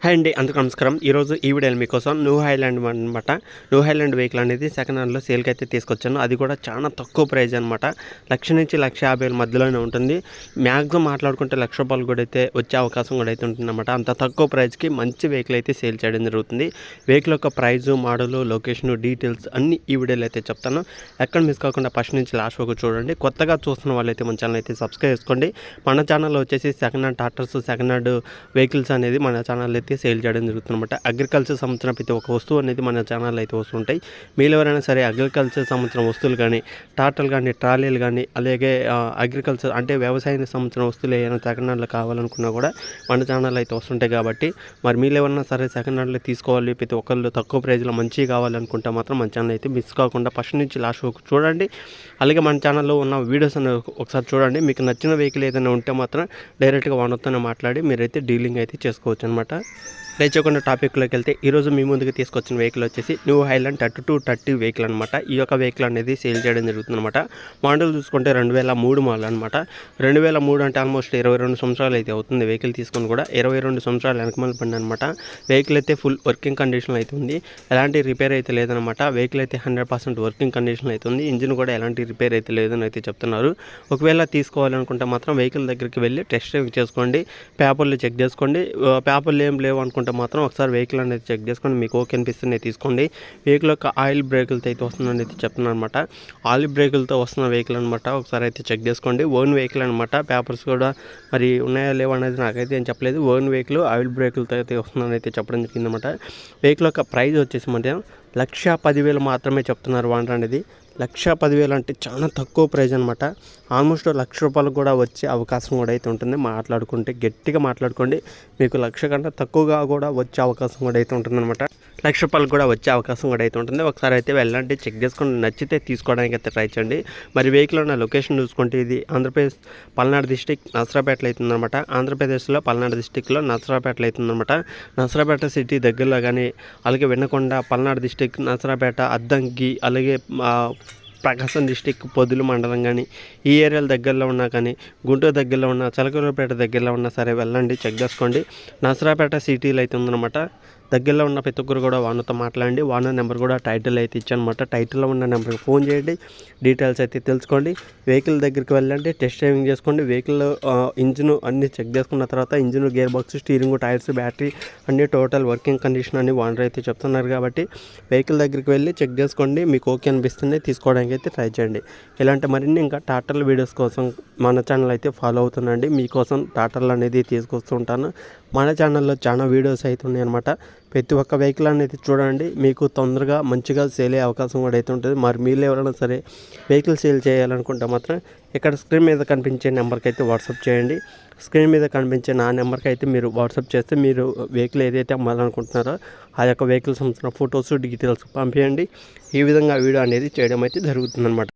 Hi అండి, అందరికీ నమస్కారం. ఈరోజు ఈ వీడియోలో మీకోసం న్యూ హైలాండ్ అనమాట. న్యూ హైలాండ్ వెహికల్ అనేది సెకండ్ హ్యాండ్లో సేల్కి అయితే తీసుకొచ్చాను. అది కూడా చాలా తక్కువ ప్రైజ్ అనమాట. 1,00,000 నుంచి 1,50,000 మధ్యలోనే ఉంటుంది. మ్యాక్సిమం మాట్లాడుకుంటే ₹1,00,000 కూడా అయితే వచ్చే అవకాశం కూడా అయితే ఉంటుందన్నమాట. అంత తక్కువ ప్రైజ్కి మంచి వెహికల్ అయితే సేల్ చేయడం జరుగుతుంది. వెహికల్ యొక్క ప్రైజు, మోడలు, లొకేషను, డీటెయిల్స్ అన్ని ఈ వీడియోలో అయితే చెప్తాను. ఎక్కడ మిస్ కాకుండా ఫస్ట్ నుంచి లాస్ట్ వరకు చూడండి. కొత్తగా చూస్తున్న వాళ్ళైతే మన ఛానల్ అయితే సబ్స్క్రైబ్ చేసుకోండి. మన ఛానల్లో వచ్చేసి second hand tractors, second hand vehicles అనేది మన ఛానల్ అయితే సేల్ చేయడం జరుగుతుందన్నమాట. అగ్రికల్చర్ సంబంధించిన ప్రతి ఒక్క వస్తువు అనేది మన ఛానల్లో అయితే వస్తుంటాయి. మీరు ఎవరైనా సరే అగ్రికల్చర్ సంబంధించిన వస్తువులు కానీ, ట్రాక్టర్లు కానీ, ట్రాలీలు కానీ, అలాగే అగ్రికల్చర్ అంటే వ్యవసాయానికి సంబంధించిన వస్తువులు ఏమైనా సెకండ్ హ్యాండ్లో కావాలనుకున్నా కూడా మన ఛానల్ అయితే వస్తుంటాయి. కాబట్టి మరి మీరు ఎవరైనా సరే సెకండ్ హ్యాండ్లో తీసుకోవాలి, ప్రతి ఒక్కళ్ళు తక్కువ ప్రైజ్లో మంచిగా కావాలనుకుంటే మాత్రం మన ఛానల్ అయితే మిస్ కాకుండా ఫస్ట్ నుంచి లాస్ట్ వరకు చూడండి. అలాగే మన ఛానల్లో ఉన్న వీడియోస్ అని ఒకసారి చూడండి. మీకు నచ్చిన వెహికల్ ఏదైనా ఉంటే మాత్రం డైరెక్ట్గా ఓనర్తోనే మాట్లాడి మీరైతే డీలింగ్ అయితే చేసుకోవచ్చు అనమాట. లేచకుండా టాపిక్లోకి వెళ్తే ఈరోజు మీ ముందుకు తీసుకొచ్చిన వెహికల్ వచ్చేసి న్యూ హైలాండ్ 3230 వెహికల్ అనమాట. ఈ యొక్క వెహికల్ అనేది సేల్ చేయడం జరుగుతుందన్నమాట. మోడల్ చూసుకుంటే 2003 మోడల్ అనమాట. 2003 అంటే ఆల్మోస్ట్ 22 సంవత్సరాలు అయితే అవుతుంది. వెహికల్ తీసుకొని కూడా 22 సంవత్సరాలు వెనకమల పడింది అనమాట. వెహికల్ అయితే ఫుల్ వర్కింగ్ కండిషన్లో అయితే ఉంది. ఎలాంటి రిపేర్ అయితే లేదనమాట. వెహికల్ అయితే 100% వర్కింగ్ కండిషన్లో అయితే ఉంది. ఇంజిన్ కూడా ఎలాంటి రిపేర్ అయితే లేదని అయితే చెప్తున్నారు. ఒకవేళ తీసుకోవాలనుకుంటే మాత్రం వెహికల్ దగ్గరికి వెళ్ళి టెస్ట్ డ్రైవ్ చేసుకోండి, పేపర్లు చెక్ చేసుకోండి. పేపర్లు ఏం లేవు అనుకుంటే మాత్రం ఒకసారి వెహికల్ అనేది చెక్ చేసుకొని మీకు ఓకే అనిపిస్తుంది తీసుకోండి. వెహికల్ యొక్క ఆయిల్ బ్రేకులతో అయితే వస్తుందని అయితే చెప్తున్నాను అనమాట. ఆయిల్ బ్రేకులతో వస్తున్న వెహికల్ అనమాట. ఒకసారి అయితే చెక్ చేసుకోండి. ఓన్ వెహికల్ అనమాట. పేపర్స్ కూడా మరి ఉన్నాయా లేవా అనేది నాకైతే ఏం చెప్పలేదు. ఓన్ వెహికల్ ఆయిల్ బ్రేకులతో అయితే వస్తుందని అయితే చెప్పడం జరిగిందన్నమాట. వెహికల్ యొక్క ప్రైస్ వచ్చేసి మధ్య 1,10,000 మాత్రమే చెప్తున్నారు ఓనర్ అనేది. 1,10,000 అంటే చాలా తక్కువ ప్రైజ్ అనమాట. ఆల్మోస్ట్ ₹1,00,000 కూడా వచ్చే అవకాశం కూడా అయితే ఉంటుంది. మాట్లాడుకుంటే గట్టిగా మాట్లాడుకోండి. మీకు 1,00,000 కన్నా తక్కువగా కూడా వచ్చే అవకాశం కూడా అయితే ఉంటుందన్నమాట. ₹1,00,000 కూడా వచ్చే అవకాశం కూడా అయితే ఉంటుంది. ఒకసారి అయితే వెళ్ళండి, చెక్ చేసుకొని నచ్చితే తీసుకోవడానికి అయితే ట్రై చేయండి. మరి వెహికల్ ఉన్న లొకేషన్ చూసుకుంటే ఇది ఆంధ్రప్రదేశ్ పల్నాడు డిస్టిక్ నసరాపేటలో అవుతుందన్నమాట. ఆంధ్రప్రదేశ్లో పల్నాడు డిస్టిక్లో నసరాపేటలో అవుతుందన్నమాట. నసరాపేట సిటీ దగ్గరలో కానీ, అలాగే వినకొండ, పల్నాడు డిస్టిక్, నసరాపేట, అద్దంకి, అలాగే ప్రకాశం డిస్టిక్ పొదిలి మండలం కానీ, ఈ ఏరియాల దగ్గరలో ఉన్నా కానీ, గుంటూరు దగ్గరలో ఉన్న, చిలకలూరుపేట దగ్గరలో ఉన్నా సరే వెళ్ళండి, చెక్ చేసుకోండి. నసరాపేట సిటీలో అయితే ఉందన్నమాట. దగ్గరలో ఉన్న ప్రతి ఒక్కరు కూడా వానర్తో మాట్లాడండి. వానర్ నెంబర్ కూడా టైటిల్ అయితే ఇచ్చానమాట. టైటిల్లో ఉన్న నెంబర్కి ఫోన్ చేయండి, డీటెయిల్స్ అయితే తెలుసుకోండి. వెహికల్ దగ్గరికి వెళ్ళండి, టెస్ట్ డ్రైవింగ్ చేసుకోండి. వెహికల్ ఇంజిన్ అన్నీ చెక్ చేసుకున్న తర్వాత engine, gear box, steering, tyres, battery అన్నీ టోటల్ వర్కింగ్ కండిషన్ అని వానర్ అయితే చెప్తున్నారు. కాబట్టి వెహికల్ దగ్గరికి వెళ్ళి చెక్ చేసుకోండి. మీకు ఓకే అనిపిస్తుంది తీసుకోవడానికి అయితే ట్రై చేయండి. ఇలాంటి మరిన్ని ఇంకా టాటర్ల వీడియోస్ కోసం మన ఛానల్ అయితే ఫాలో అవుతుండండి. మీకోసం టాటర్లు అనేది తీసుకొస్తూ ఉంటాను. మన ఛానల్లో చాలా వీడియోస్ అయితే ఉన్నాయి అనమాట. ప్రతి ఒక్క వెహికల్ అనేది చూడండి, మీకు తొందరగా మంచిగా సేల్ అయ్యే అవకాశం కూడా అయితే ఉంటుంది. మరి మీరు ఎవరైనా సరే వెహికల్ సేల్ చేయాలనుకుంటే మాత్రం ఇక్కడ స్క్రీన్ మీద కనిపించే నెంబర్కి అయితే వాట్సాప్ చేయండి. స్క్రీన్ మీద కనిపించే నా నెంబర్కి అయితే మీరు వాట్సాప్ చేస్తే మీరు వెహికల్ ఏదైతే అమ్మాలనుకుంటున్నారో ఆ యొక్క వెహికల్ సంబంధించిన ఫొటోస్, డీటెయిల్స్ పంపించండి. ఈ విధంగా వీడియో అనేది చేయడం అయితే జరుగుతుందన్నమాట.